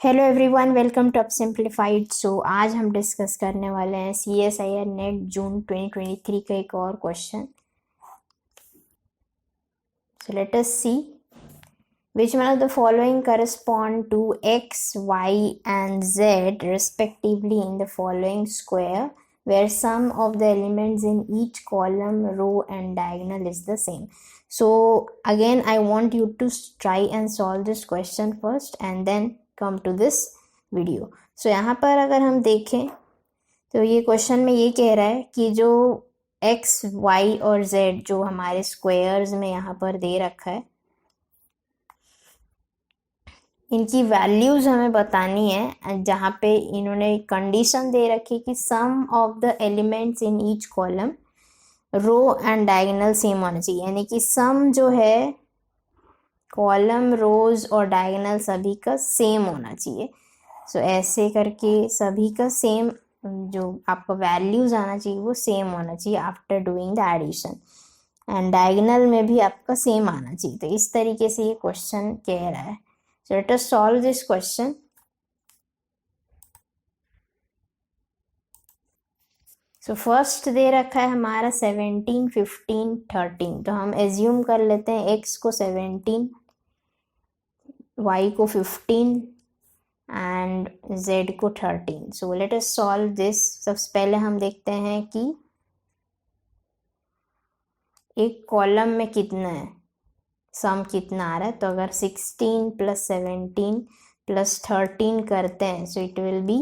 Hello everyone, welcome to UP simplified. So आज हम discuss करने वाले हैं CSIR नेट जून 2023 का एक और question. So let us see which one of the following correspond to x, y and z respectively in the following square where sum of the elements in each column, row and diagonal is the same. So again I want you to try and solve this question first and then come to this video. So यहाँ पर अगर हम देखें तो ये question में ये कह रहा है कि जो x, y और z जो हमारे स्क्वायर्स में यहाँ पर दे रखा है, इनकी वैल्यूज हमें बतानी है। जहाँ पे इन्होंने कंडीशन दे रखी कि sum of the elements in each column, row and diagonal same होना चाहिए, यानी कि सम जो है कॉलम, रोज और डायगोनल सभी का सेम होना चाहिए। सो ऐसे करके सभी का सेम जो आपका वैल्यूज आना चाहिए वो सेम होना चाहिए after doing the addition, and diagonal में भी आपका सेम आना चाहिए। तो इस तरीके से ये क्वेश्चन कह रहा है। So let us solve this question. So first दे रखा है हमारा 17, 15, 13। तो हम एज्यूम कर लेते हैं x को 17, y को 15 एंड z को 13। So let us solve this. सबसे पहले हम देखते हैं कि एक कॉलम में कितना है, सम कितना आ रहा है। तो अगर 16 + 17 + 13 करते हैं so it will be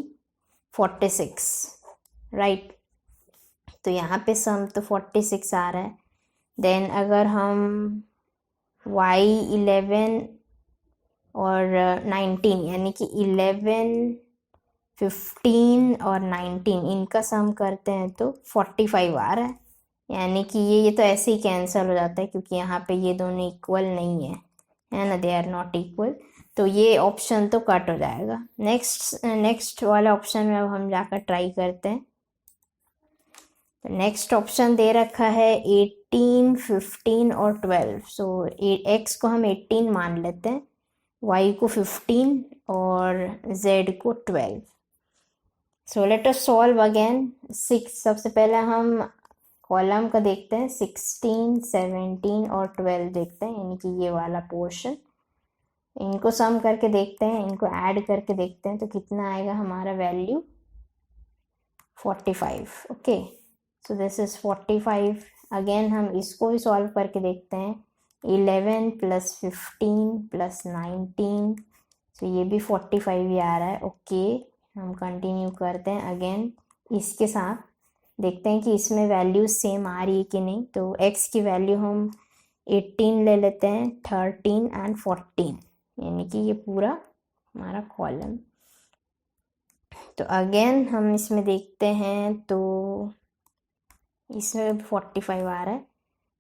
46, right. तो यहाँ पे सम तो 46 आ रहा है। देन अगर हम y 11 और 19 यानी कि 11, 15 और 19 इनका सम करते हैं तो 45 आ रहा है। यानी कि ये तो ऐसे ही कैंसिल हो जाता है क्योंकि यहाँ पे ये दोनों इक्वल नहीं है ना, दे आर नॉट इक्वल। तो ये ऑप्शन तो कट हो जाएगा। नेक्स्ट वाला ऑप्शन में अब हम जाकर ट्राई करते हैं। तो नेक्स्ट ऑप्शन दे रखा है 18, 15 और 12। सो x को हम 18 मान लेते हैं, y को 15 और z को 12। सो लेट अस सॉल्व अगेन। सबसे पहले हम कॉलम का देखते हैं, 16, 17 और 12 देखते हैं, यानी कि ये वाला पोर्शन। इनको सम करके देखते हैं, इनको ऐड करके देखते हैं तो कितना आएगा हमारा value, 45। Okay, so this is 45। Again हम इसको भी सॉल्व करके देखते हैं, 11 + 15 + 19। तो ये भी 45 ही आ रहा है। ओके, हम कंटिन्यू करते हैं अगेन इसके साथ, देखते हैं कि इसमें वैल्यू सेम आ रही है कि नहीं। तो x की वैल्यू हम 18 ले लेते हैं, 13 एंड 14, यानी कि ये पूरा हमारा कॉलम। तो अगेन हम इसमें देखते हैं तो इसमें 45 आ रहा है।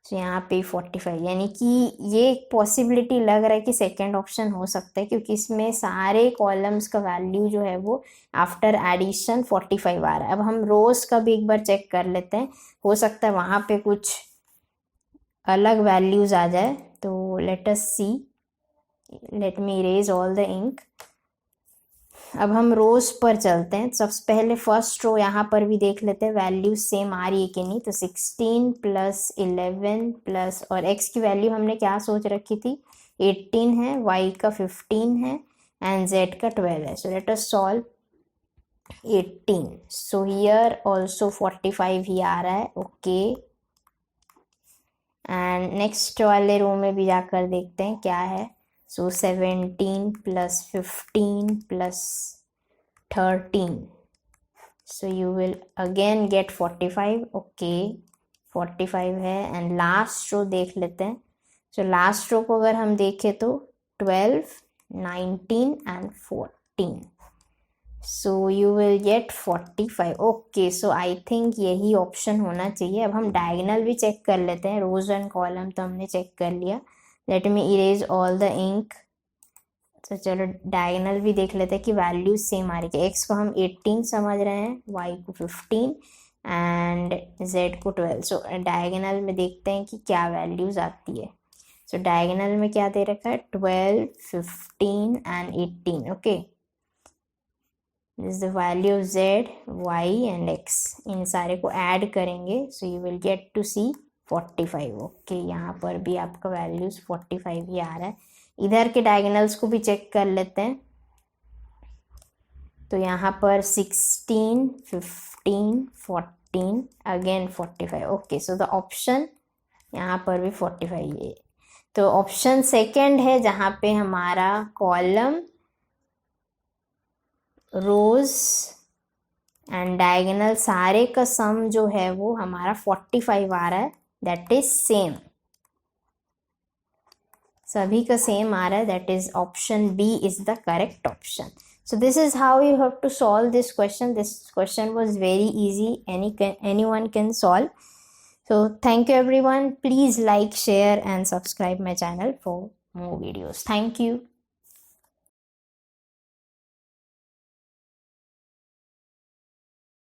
तो यहाँ पे 45, यानी कि ये एक पॉसिबिलिटी लग रहा है कि सेकंड ऑप्शन हो सकता है क्योंकि इसमें सारे कॉलम्स का वैल्यू जो है वो आफ्टर एडिशन 45 आ रहा है। अब हम रोज का भी एक बार चेक कर लेते हैं, हो सकता है वहाँ पे कुछ अलग वैल्यूज आ जाए। तो let us see, let me erase all the ink. अब हम रोज पर चलते हैं। सबसे पहले फर्स्ट रो यहाँ पर भी देख लेते हैं वैल्यू सेम आ रही है कि नहीं। तो 16 + 11 प्लस, और x की वैल्यू हमने क्या सोच रखी थी, 18 है, y का 15 है एंड z का 12 है। सो let us solve 18। So here also 45 ही आ रहा है। ओके, एंड नेक्स्ट वाले रो में भी जाकर देखते हैं क्या है। So 17 + 15 + 13. So you will again get 45. Okay, 45 है। एंड लास्ट रो देख लेते हैं। So लास्ट रो को अगर हम देखें तो 12, 19 and 14. So you will get 45. Okay, so I think यही ऑप्शन होना चाहिए। अब हम डायगोनल भी चेक कर लेते हैं। रोज एंड कॉलम तो हमने चेक कर लिया। Let me erase all the ink. तो चलो डायगोनल भी देख लेते हैं कि वैल्यू सेम आ रही है। x को हम 18 समझ रहे हैं, y को 15 एंड z को 12। सो डायगोनल में देखते हैं कि क्या वैल्यूज आती है। सो डायगोनल में क्या दे रखा है, 12, 15 and 18। Okay, this is the value of z, y and x. इन सारे को ऐड करेंगे so you will get to see 45. Okay, यहाँ पर भी आपका वैल्यूज 45 ही आ रहा है. इधर के डायगोनल्स को भी चेक कर लेते हैं. तो यहाँ पर 16, 15, 14, again 45. Okay, so the option यहाँ पर भी 45 है. तो ऑप्शन सेकंड है जहाँ पे हमारा कॉलम, रोज एंड डायगोनल सारे का सम जो है वो हमारा 45 आ रहा है. दैट इज सेम, सभी का सेम आ रहा है. That is option B is the correct option. So this is how you have to solve this question. This question was very easy. Anyone can solve. So thank you everyone. Please like, share and subscribe my channel for more videos. Thank you.